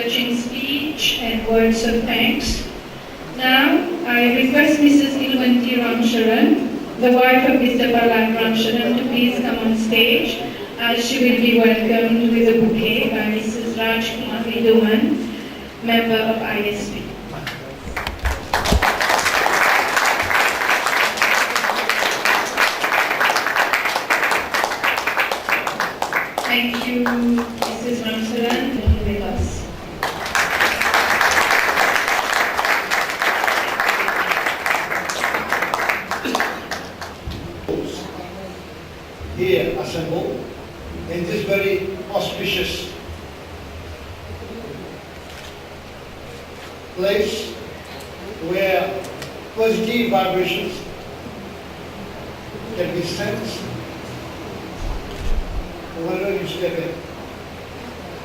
touching speech and words of thanks. Now, I request Mrs. Ramsurrun, the wife of Mr. Pahlad Ramsurrun, to please come on stage as she will be welcomed with a bouquet by Mrs. Duman, member of ISP. Thank you, Mrs. Ramsurrun, for being with us. Here assembled in this very auspicious place where positive vibrations can be sensed whenever you step in.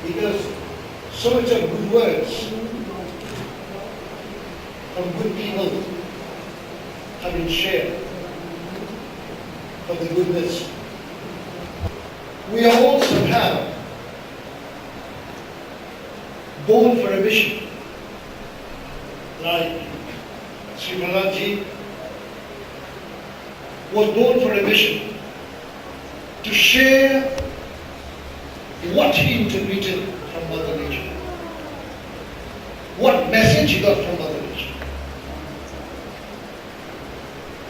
Because so much of good words from good people have been shared of the goodness. We are all somehow born for a mission. Like Sri Pahlad was born for a mission to share what he interpreted from Mother Nature, what message he got from Mother Nature.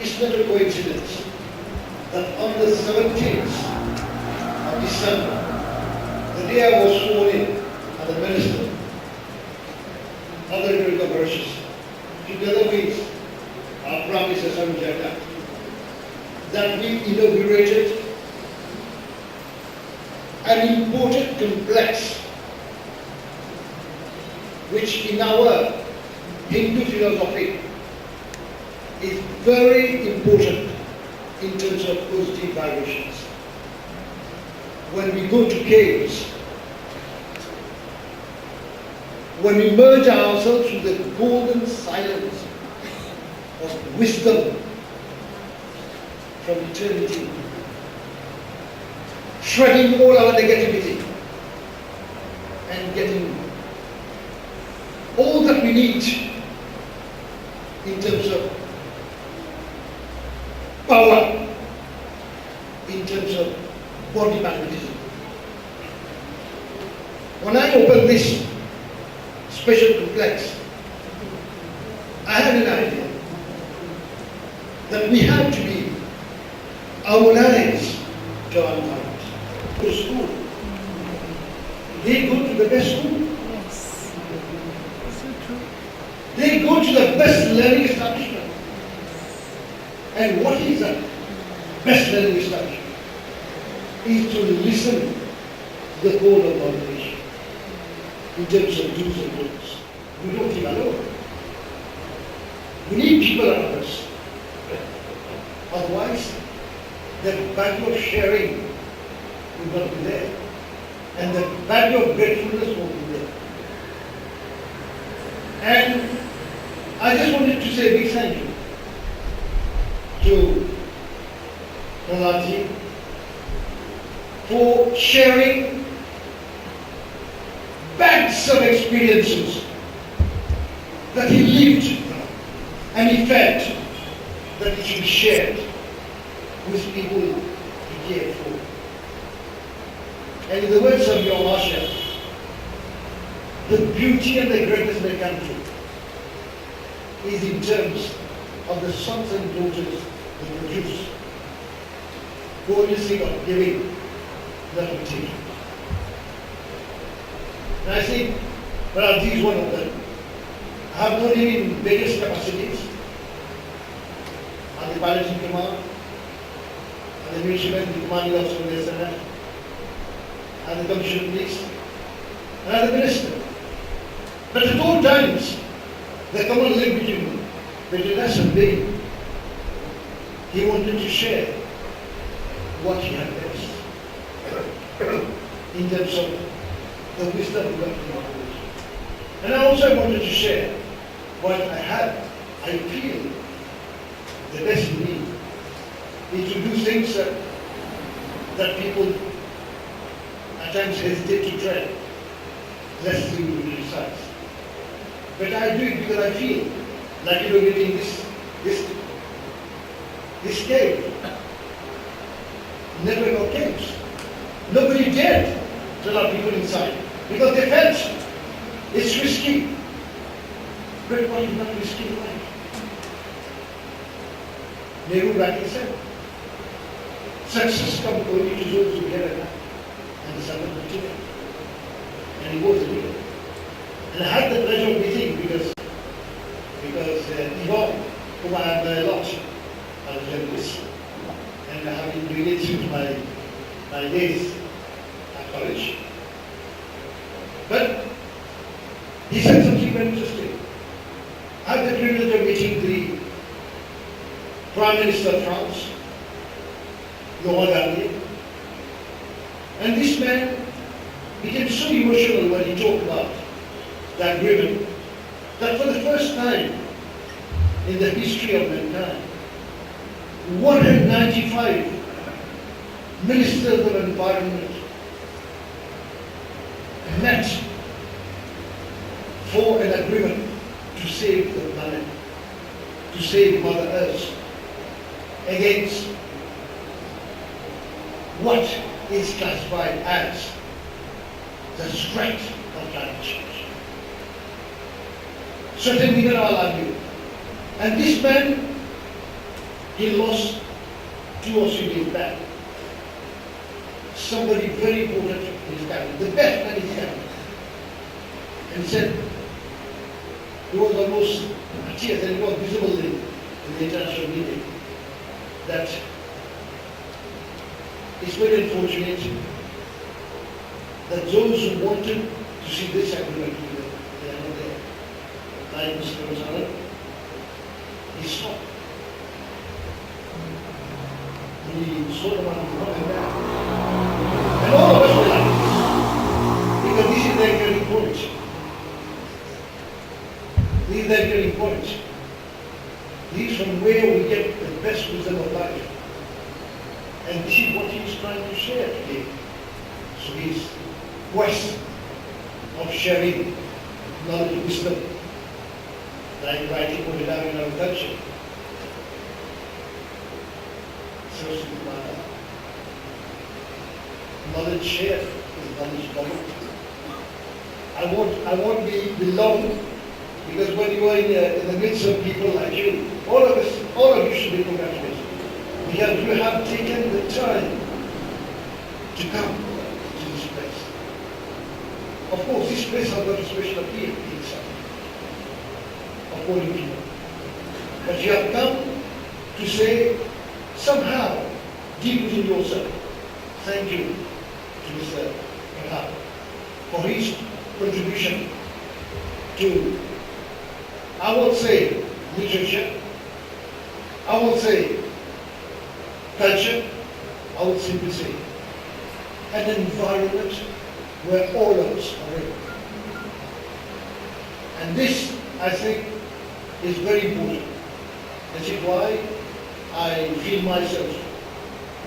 It's not a coincidence that on the 17th of December, the day I was sworn in as the minister of the Republic of Mauritius, together with our Prime Minister Anusadhan Yatra, that we inaugurated an important complex which in our Hindu philosophy is very important in terms of positive vibrations. When we go to caves, when we merge ourselves with the golden silence of wisdom from eternity, shredding all our negativity and getting all that we need in terms of power, in terms of body magnetism. When I opened this special complex, I had an idea that we have to be harmonized to our environment. To school, they go to the best school. Yes. So true. They go to the best learning establishment. And what is that best learning establishment? Is to listen to the call of our nation in terms of do's and don'ts. We don't live alone. We need people around us. Otherwise, the value of sharing will not be there. And the value of gratefulness won't be there. And I just wanted to say a big thank you to Pahlad for sharing bags of experiences that he lived and he felt that it should be shared with people he cared for. And in the words of your Marsha, the beauty and the greatness of the country is in terms of the sons and daughters they produce, who only think of giving, not of taking. And I think Pahlad is one of them. I have known him in various capacities, as the pilot in command, as the midshipman in commanding officer of the SNS, as the commissioner of police, and as the minister. But at all times, the common link between us and them, he wanted to share what he had best in terms of the wisdom he got from our village. And I also wanted to share what I had. I feel the best in me is to do things that people at times hesitate to try, lest they will be criticize. But I do it because I feel like inaugurating this cave. Never got caves. Nobody dared to allow people inside because they felt it's risky. But what is not risky in life? Nehru rightly said, success comes only to those who get enough and suffer material. And he was a leader. And I had the pleasure of meeting because Yvonne, whom I admire a lot, I was journalist, and I have been doing it since my days at college. But he said something very interesting. I had the privilege of meeting the Prime Minister of France, and this man became so emotional when he talked about the agreement that for the first time in the history of mankind, 195 ministers of environment met for an agreement to save the planet, to save Mother Earth against what is classified as the threat of climate change. Certainly we can all argue. And this man, he lost 2 or 3 days back somebody very important in his family, the best man in his family. And he said, he was almost tears, and it was visible in the international media, that it's very unfortunate that those who wanted to see this agreement, they are not there. Like Mr. Anusadhan, he stopped. He saw the one who coming back. And all of us were like this. Because this is their turning point. This is their turning point. This is from where we get the best wisdom of life. And this is what he is trying to share today. So his quest of sharing knowledge and wisdom, like rightly pointed out in our culture. Knowledge shared is knowledge doubled. I won't be long, because when you are in the midst of people like you, all of you should be congratulated. Because you have taken the time to come to this place. Of course, this place has got a special appeal inside, according to you. But you have come to say, somehow, deep within yourself, thank you to Mr. Pahlad for his contribution to, I won't say literature, I won't say culture, I would simply say an environment where all of us are in. And this, I think, is very important. This is why I feel myself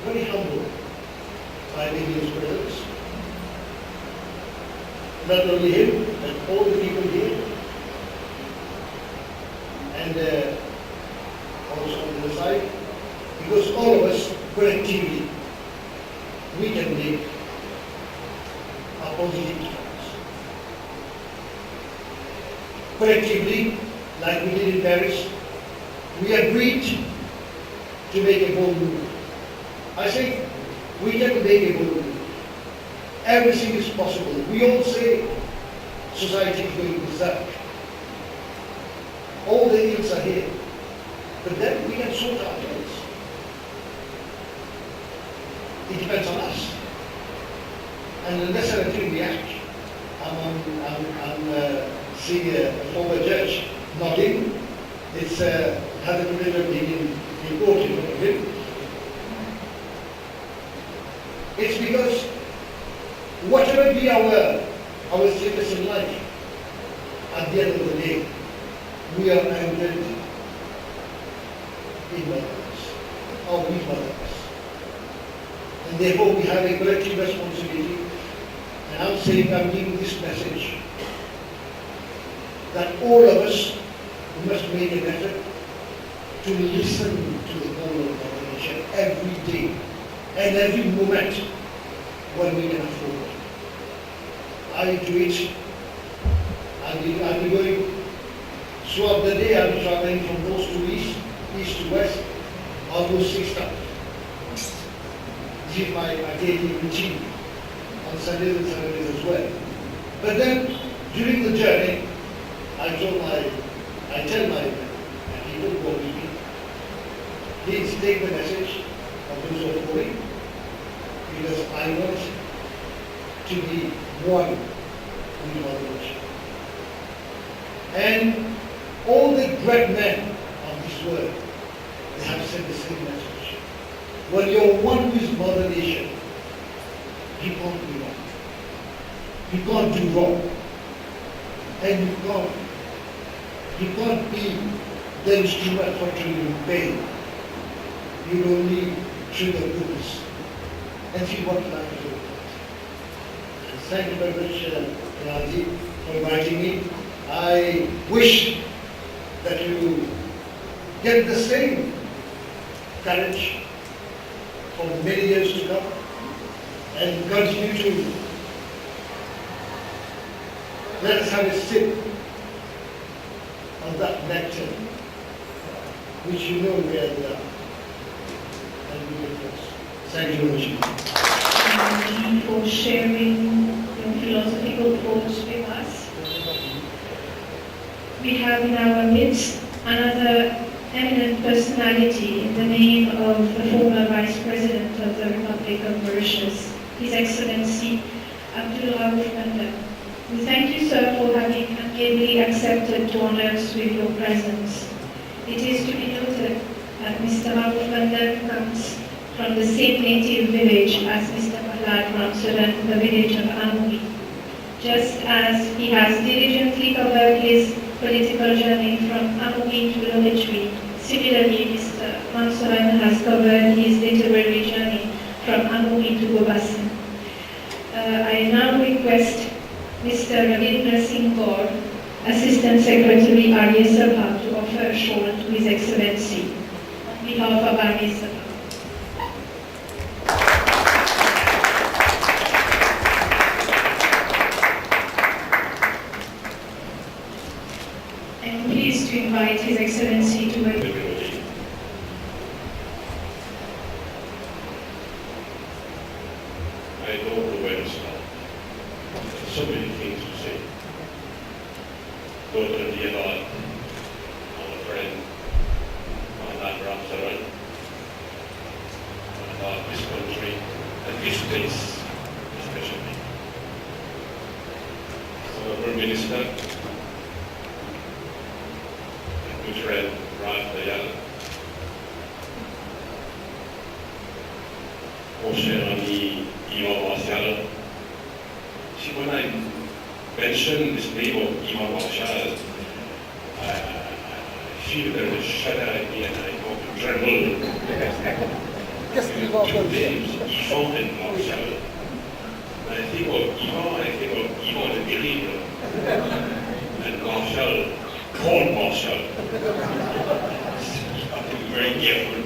very humbled by his presence. Not only him, but all the people here. And also on the other side, because all of us collectively, we can make a positive difference. Collectively, like we did in Paris, we agreed to make a bold move. I think we can make a bold move. Everything is possible. We all say society is going berserk. All the ills are here. But then we can sort our ills. It depends on us. And unless and until we act, I'm seeing a former judge nodding. It's had the privilege of being in court in front of him. It's because whatever be our status in life, at the end of the day, we are anchored in mothers, or with mothers. And therefore we have a collective responsibility. And I'm saying, I'm giving this message that all of us must make an effort to listen to the call of Mother Nature every day and every moment when we can afford it. I do it. I'll be going throughout the day. I'll be traveling from west to east to west, almost 6 times. This is my daily routine on Sundays and Saturdays as well. But then during the journey, I tell my people who are with me, please take the message of those who are calling, because I want to be one with Mother Nature. And all the great men of this world, they have said the same message. When you're one with Mother Nature, you can't be wrong. You can't do wrong. And you can't be the instrument for treating pain. You only treat the goodness. And see what life is all about. Thank you very much, Raji, for inviting me. I wish that you get the same courage for many years to come and continue to let us have a sip of that nectar, which you know we are there. And we will bless. Thank you very much. Thank you for sharing your philosophical thoughts with us. We have in our midst another eminent personality in the name of the former Vice President of the Republic of Mauritius, His Excellency Abdul Rauf Mandal. We thank you, sir, for having ably accepted to honor us with your presence. It is to be noted that Mr. Rauf Mandal comes from the same native village as Mr. Pahlad Ramsurrun, the village of Amui. Just as he has diligently covered his political journey from Amui to Lowitri, similarly Mr. Ramsurrun has covered his literary journey from Amui to Gobasan. I now request Mr. Ravindra Singh Gaur, Assistant Secretary Arya Sabha, to offer a shawl to His Excellency on behalf of Arya Sabha. I am pleased to invite His Excellency to a I don't know where to start. So many things to say. Daughter dear Lord, our friend, Pahlad Ramsurrun, about this country and this place especially. Honorable Minister, and good friend, Raj Dayal, Osherani Imam Marshall. See, when I mention this name of Imam Marshall, I feel there is a shudder in me and I go to tremble. Two names, Imam and Marshall. When I think of Imam, I think of Imam the believer. And Marshall, called Marshall. I have to be very careful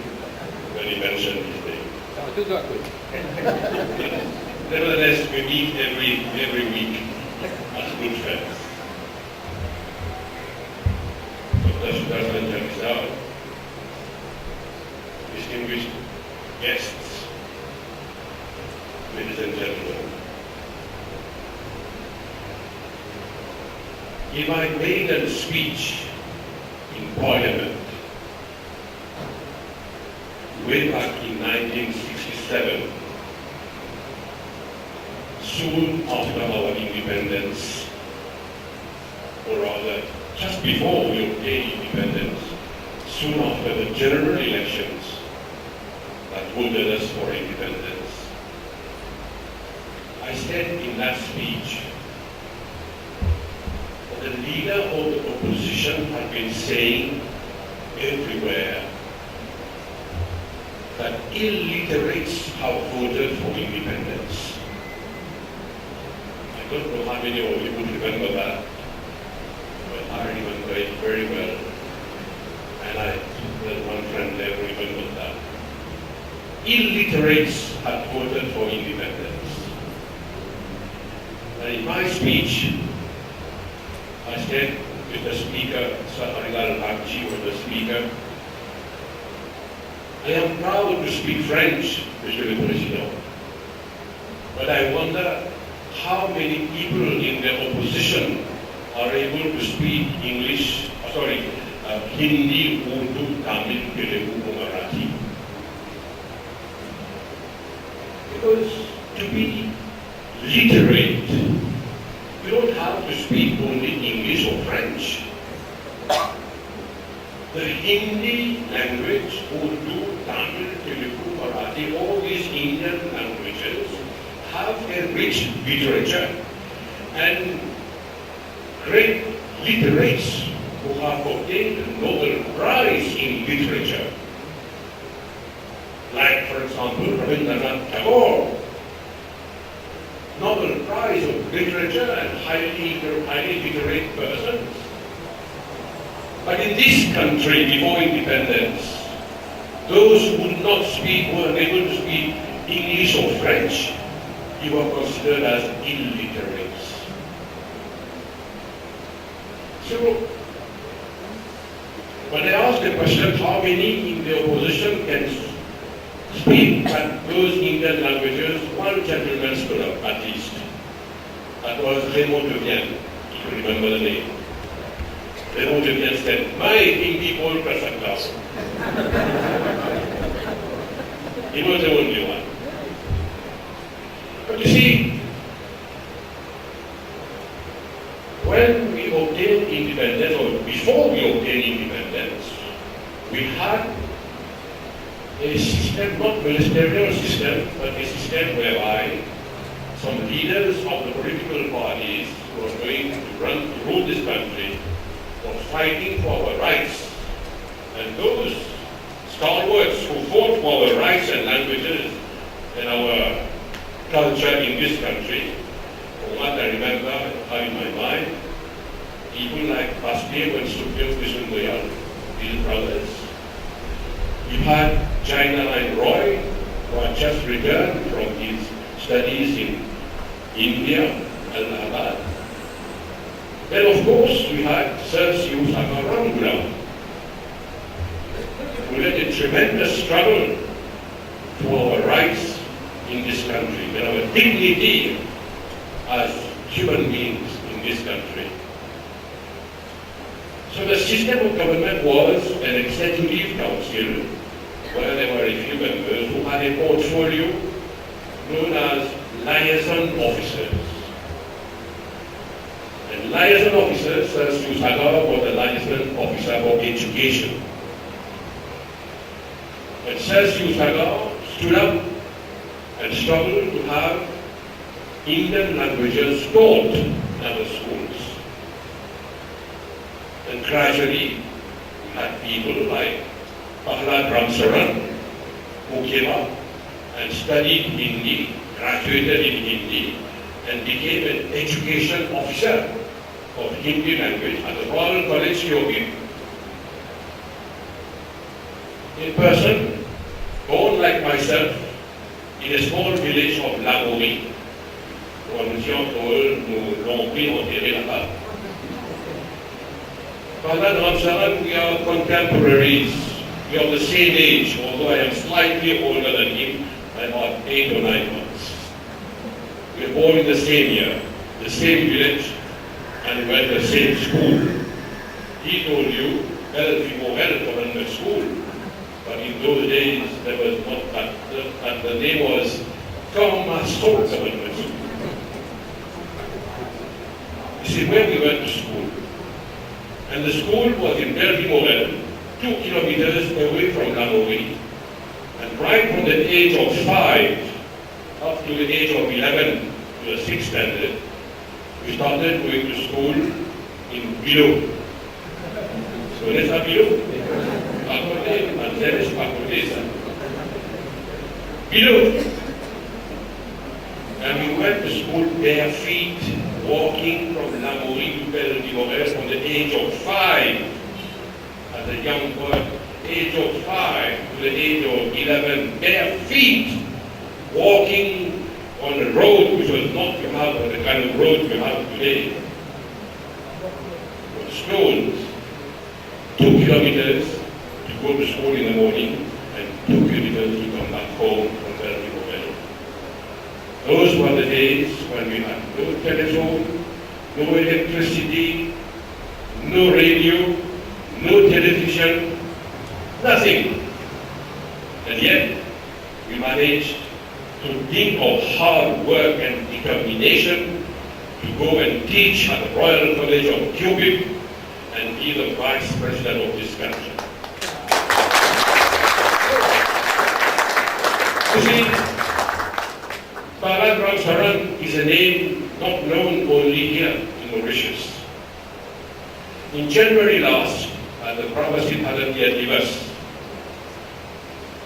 when he mentions his name. Nevertheless, we meet every week as good friends. Dr. Sudarshan Jamisar, distinguished guests, ladies and gentlemen. In my maiden speech in Parliament, way back in 1967, soon after our independence, or rather just before we obtained independence, soon after the general elections that voted us for independence, I said in that speech that the leader of the opposition had been saying everywhere that illiterates have voted for independence. I don't know how many of you would remember that, but I remember it very well. And there's one friend there who remembers that. Illiterates had voted for independence. And in my speech, I said with the speaker, Sir Harilal Bagchi was the speaker, I am proud to speak French, Monsieur le Président. But I wonder how many people in the opposition are able to speak English, Hindi, Urdu, Tamil, Telugu, or Marathi. Because to be literate, you don't have to speak only English or French. The Hindi language, Urdu, Tamil, Telugu, Marathi, all these Indian languages have a rich literature and great literates who have obtained the Nobel Prize in literature. Like, for example, Rabindranath Tagore, Nobel Prize of Literature and highly literate person. But in this country, before independence, those who would not speak, who were unable to speak English or French, you were considered as illiterates. So, when I asked the question, how many in the opposition can speak those Indian languages, one gentleman stood up at least. That was Raymond de Vienne, if you remember the name. Raymond de Vienne said, my Hindi all prasakta. He was the only one. But you see, when we obtained independence, or before we obtained independence, we had a system, not ministerial system, but a system whereby some leaders of the political parties who were going to rule this country were fighting for our rights. And those stalwarts who fought for our rights and languages and our culture in this country, from what I remember, I have in my mind, people like Basdev and Sukhdev Kishan, his brothers. You had Jainanayan Roy, who had just returned from his studies in India, Allahabad. Then of course we had Sir Anusadhan Yatra, who led a tremendous struggle for our rights in this country and our dignity as human beings in this country. So the system of government was an executive council where there were a few members who had a portfolio known as liaison officers. And liaison officers, Sir Anusadhan was the liaison officer for education. And Sir Anusadhan stood up and struggled to have Indian languages taught in our schools. And gradually, we had people like Pahlad Ramsurrun, who came up and studied Hindi, graduated in Hindi, and became an education officer of Hindi language at the Royal College, Yogi. In person, born like myself, in a small village of Lagori, nous l'ont pris enterré là-bas. Pahlad Ramsurrun, we are contemporaries. We are the same age, although I am slightly older than him by about 8 or 9 months. We were born in the same year, the same village, and we went to the same school. He told you, Belleville Government School, but in those days there was not that, and the name was Kamasol Government School. You see, where we went to school, and the school was in Belleville, 2 kilometers away from Lagori, and right from the age of 5 up to the age of 11, to the 6th standard, we started going to school in Bilo. So let's have Bilo. And there is Bilo. And we went to school bare feet, walking from Lagori to from the age of 5, as a young boy, age of 5 to the age of 11, bare feet, walking on a road which was not to have the kind of road we have today. On stones, 2 kilometers to go to school in the morning and 2 kilometers to come back home from where we were going. Those were the days when we had no telephone, no electricity, no radio, no television, nothing. And yet, we managed to think of hard work and determination to go and teach at the Royal College of Cupid and be the Vice President of this country. You see, Pahlad Ramsurrun is a name not known only here in Mauritius. In January last, at the Pahlad Yatra,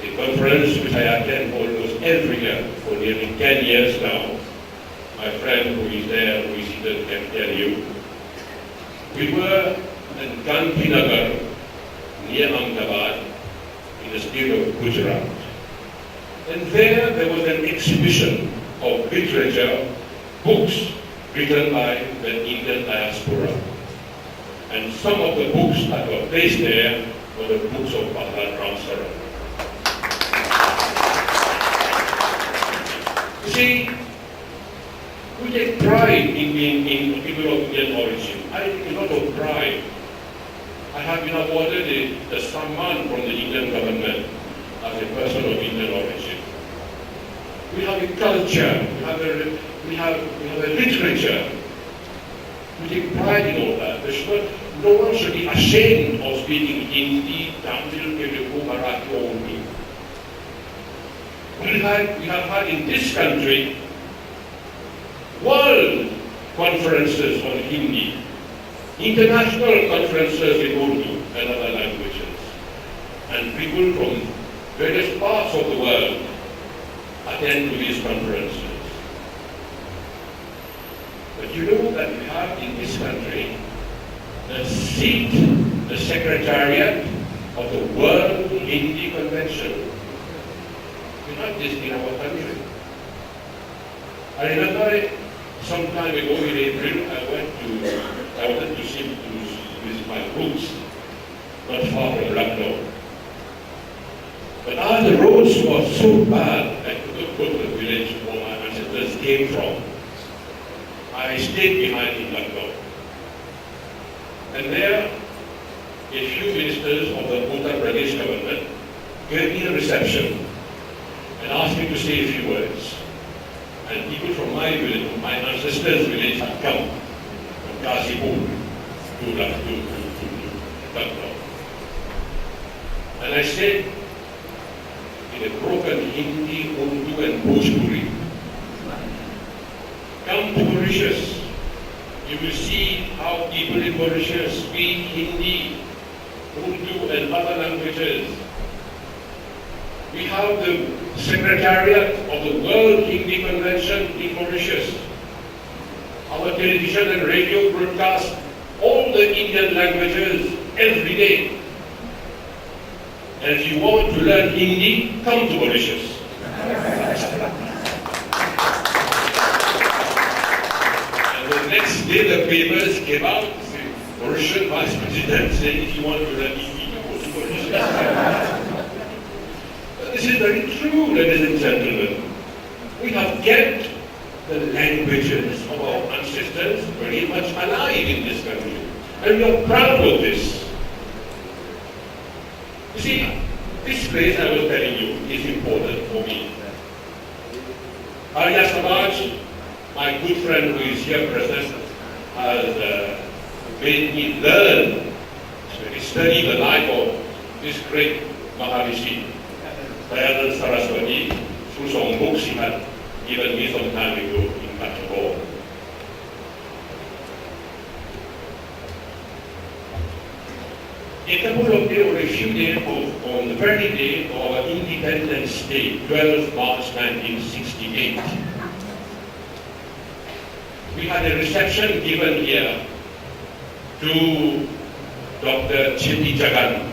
a conference which I attend almost every year for nearly 10 years now, my friend who is there, who is seated, can tell you, we were in Gandhinagar, near Ahmedabad, in the state of Gujarat. And there was an exhibition of literature, books written by the Indian diaspora. And some of the books that were placed there were the books of Pahlad Ramsurrun. You see, we take pride in being people of Indian origin. I take a lot of pride. I have been awarded the Samman from the Indian government as a person of Indian origin. We have a culture, we have a literature. We take pride in all that. No one should be ashamed of speaking Hindi, Tamil, Telugu, Marathi, or Urdu. We have had in this country world conferences on Hindi, international conferences in Urdu and other languages, and people from various parts of the world attend to these conferences. But you know that we have in this country the seat, the secretariat of the World Hindi Convention. We have this in our country. I remember some time ago in April, I wanted to visit my roots, not far from Lucknow. But as the roads were so bad, I couldn't go to the village where my ancestors came from. I stayed behind in Lucknow. And there, a few ministers of the Uttar Pradesh government gave me a reception and asked me to say a few words. And people from my village, from my ancestors' village, had come from Ghazipur to Lucknow. And I said, in a broken Hindi, Urdu, and Bhojpuri, come to Mauritius. You will see how people in Mauritius speak Hindi, Urdu, and other languages. We have the Secretariat of the World Hindi Convention in Mauritius. Our television and radio broadcast all the Indian languages every day. And if you want to learn Hindi, come to Mauritius. And the next day the papers came out, the Mauritian Vice President saying, if you want to learn Hindi, go to Mauritius. This is very true, ladies and gentlemen. We have kept the languages of our ancestors very much alive in this country. And we are proud of this. You see, this place I was telling you is important for me. Arya Samaj, my good friend who is here present, has made me learn, study the life of this great Maharishi, Dayanand Saraswati, through some books he had given me some time ago in Bangalore. A couple of days or a few days on the very day of our Independence Day, 12th March 1968, we had a reception given here to Dr. Chetty Jagan.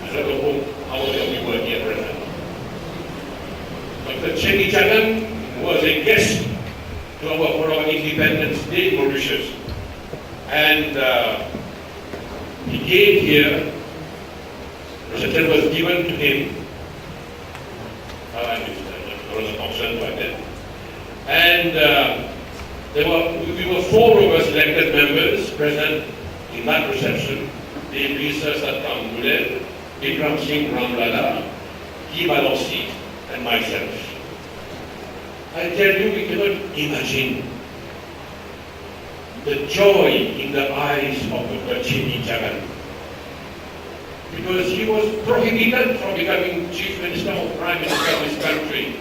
I don't know how many of you were here present. Dr. Chetty Jagan was a guest for our Independence Day in Mauritius. And he came here, reception was given to him. I was a function by then. And we were four of us elected members present in that reception. Named Lisa Satam Mulel, Ikram Singh Ramlala, Guy Balancy, and myself. I tell you, we cannot imagine the joy in the eyes of Dr. Chetty Jagan. Because he was prohibited from becoming Chief Minister or Prime Minister of this country.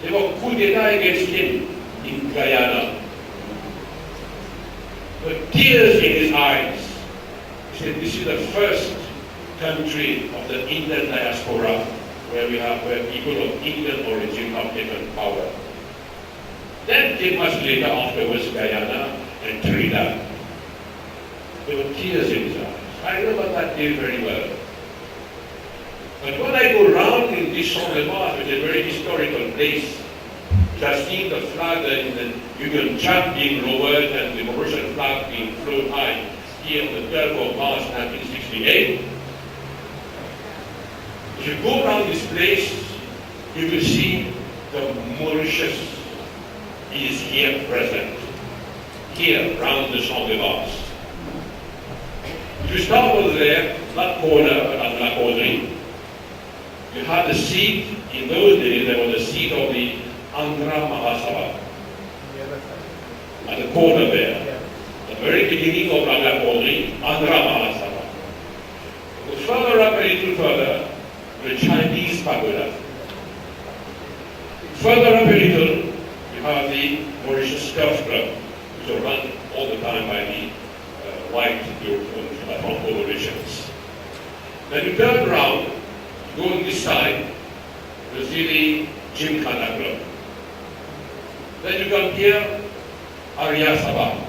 There were coup d'etat against him in Guyana. But tears in his eyes. He said, this is the first country of the Indian diaspora where people of Indian origin have taken power. Then came much later afterwards Guyana and Trinidad. There were tears in his eyes. I remember that day very well. But when I go round in this Champ de Mars, which is a very historical place, which has seen the flag, the Union Jack being lowered and the Mauritian flag being flown high here on the 12th of March 1968, if you go around this place, you will see the Mauritius is here present, here around the Champ de Mars. If you start over there, that corner, that corner, you had the seat, in those days there was a seat of the Andhra Mahasabha. At the corner there, the very beginning of Andhra Mahasabha. Go further up, a little further, the Chinese pagoda. Further up a little, you have the Mauritius Turf Club, which are run all the time by the white Europeans, Mauritians. Then you turn around, go on this side, you'll see the Gymkhana Club. Then you come here, Arya Sabha.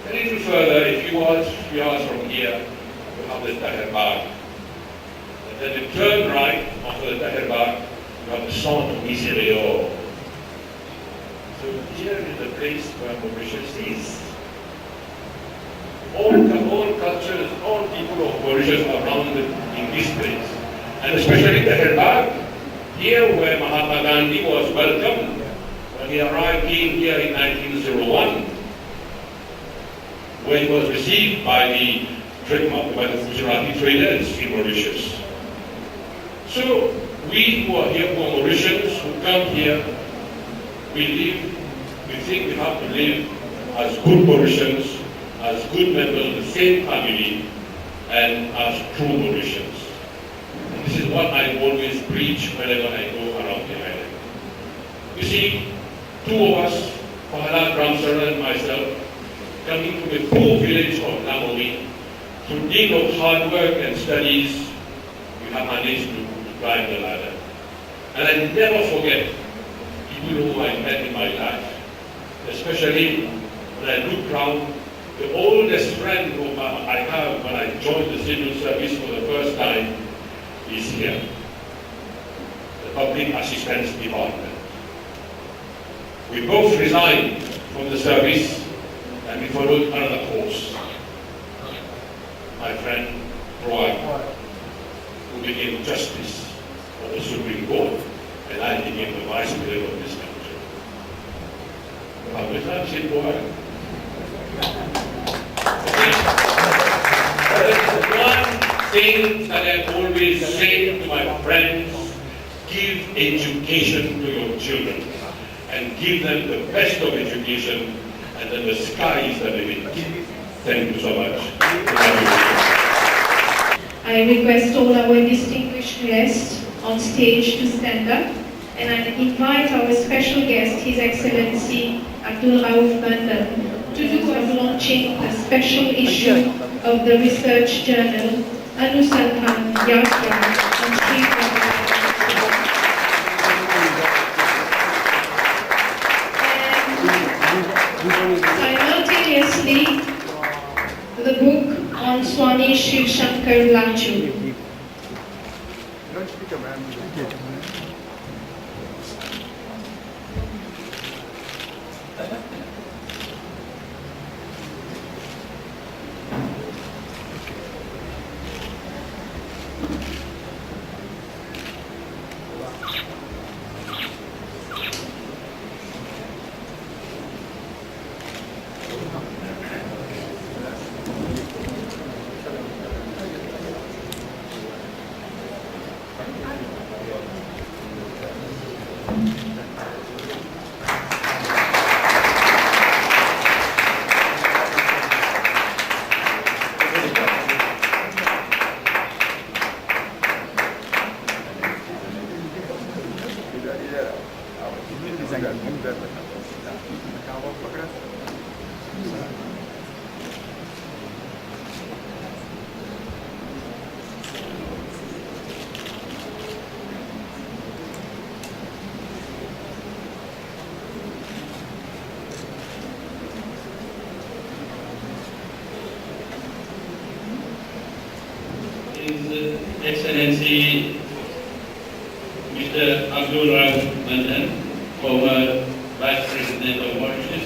A little further, if you watch a few hours from here, you have the Tahir Bagh. And then you turn right after the Tahir Bagh, you have the Centre Misereo. So here is the place where Mauritius is. All cultures, all people of Mauritius are around in this place. And especially the Herbag, here where Mahatma Gandhi was welcomed when he arrived here in 1901, where he was received by the Gujarati traders in Mauritius. So we who are here, who are Mauritians, who come here, we think we have to live as good Mauritians, as good members of the same family, and as true Mauritians. And this is what I always preach whenever I go around the island. You see, two of us, Pahlad Ramsurrun and myself, coming from the poor village of Namomi, through deed of hard work and studies, we have managed to climb the ladder. And I never forget people who I met in my life, especially when I look around. The oldest friend whom I have when I joined the civil service for the first time is here, the Public Assistance Department. We both resigned from the service and we followed another course. My friend Roy, who became Justice of the Supreme Court, and I became the Vice President of this country. How many times did Roy? One thing that I always say to my friends, give education to your children and give them the best of education, and then the sky is the limit. Thank you so much. I request all our distinguished guests on stage to stand up, and I invite our special guest, His Excellency Abdul Rauf Bandar, to do a launching a special issue of the research journal Anusadhan Yatra on Sri And simultaneously, Swami Shiv Shankar Lachu. Don't speak about it. His Excellency Mr. Abdul Rahman, former Vice President of Mauritius,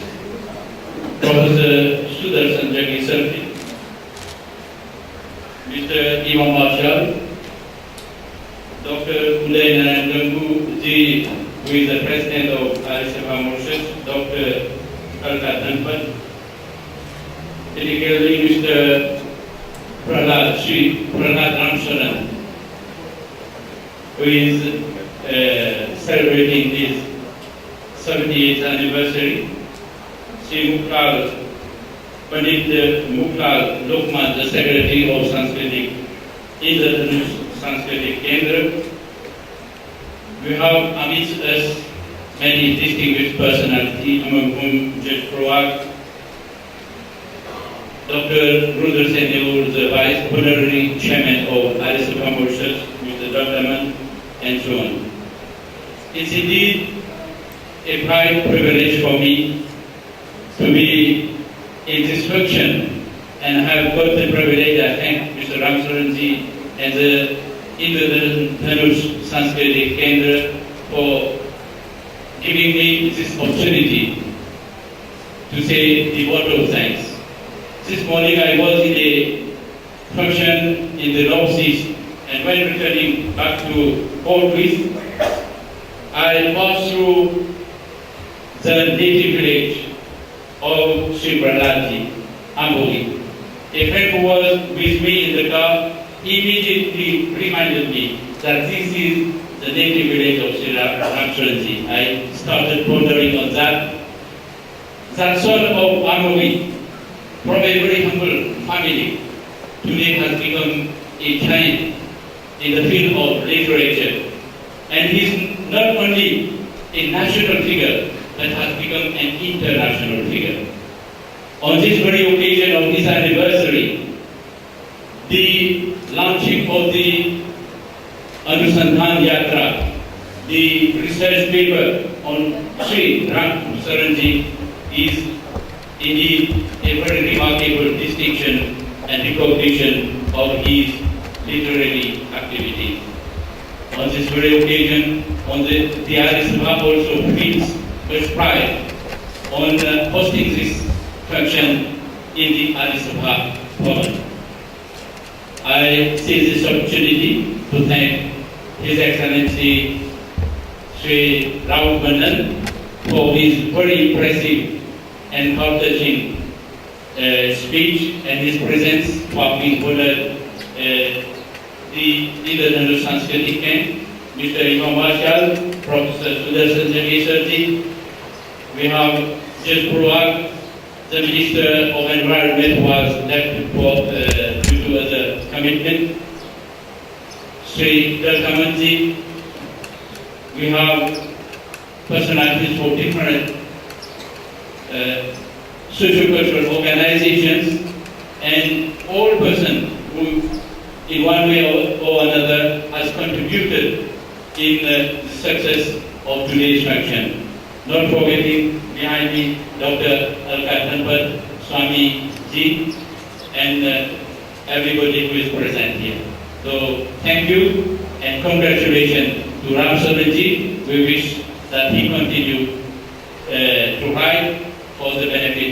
Professor Sudarshan Jagisarti, Mr. Imam Marshal, Dr. Uday Narangangu Ji, who is the President of RSFA Mauritius, Dr. Pahlad particularly Mr. Pahlad Ramsurrun, who is celebrating his 78th anniversary. Sri Pandit Muklal Lokman, the Secretary of Sanskritic Sanskritic Kendra. We have amidst us many distinguished personalities, among whom Judge Prowak, Dr. Rudra Sendur, the Vice Honorary Chairman of RSFA Mauritius, Mr. Dr. and so on. It's indeed a pride privilege for me to be in this function and have got the privilege. I thank Mr. Ramsurrun Ji and the Indradhanush Sanskritic Kendra for giving me this opportunity to say the word of thanks. This morning I was in a function in the North East, and when returning back to Port Louis, I passed through the native village of Sri Pahlad Amboli. A friend who was with me in the car immediately reminded me that this is the native village of Sri Ramsurrun. I started pondering on that. That son of Amboli, from a very humble family, today has become a giant in the field of literature. And he is not only a national figure, but has become an international figure. On this very occasion of his anniversary, the launching of the Anusadhan Yatra, the research paper on Sri Ramsurrun is indeed a very remarkable distinction and recognition of his literary activities. On this very occasion, the RSFA also feels much pride on hosting this function in the RSFA forum. I seize this opportunity to thank His Excellency Sri Rahul Bandhan for his very impressive and heart-touching speech and his presence for being honored the Indradhanush Sanskritic Camp, Mr. Imam Marshal, Professor Sudarshan Jagisarti. We have Judge Prowak, the Minister of Environment, who was left due to other commitment. Sri Dalkamanji. We have personalities for different socio-cultural organizations and all persons who in one way or another has contributed in the success of today's function. Not forgetting behind me Dr. Alkat Swami Ji and everybody who is present here. So thank you and congratulations to Ramsurrun ji. We wish that he continue to ride for the benefit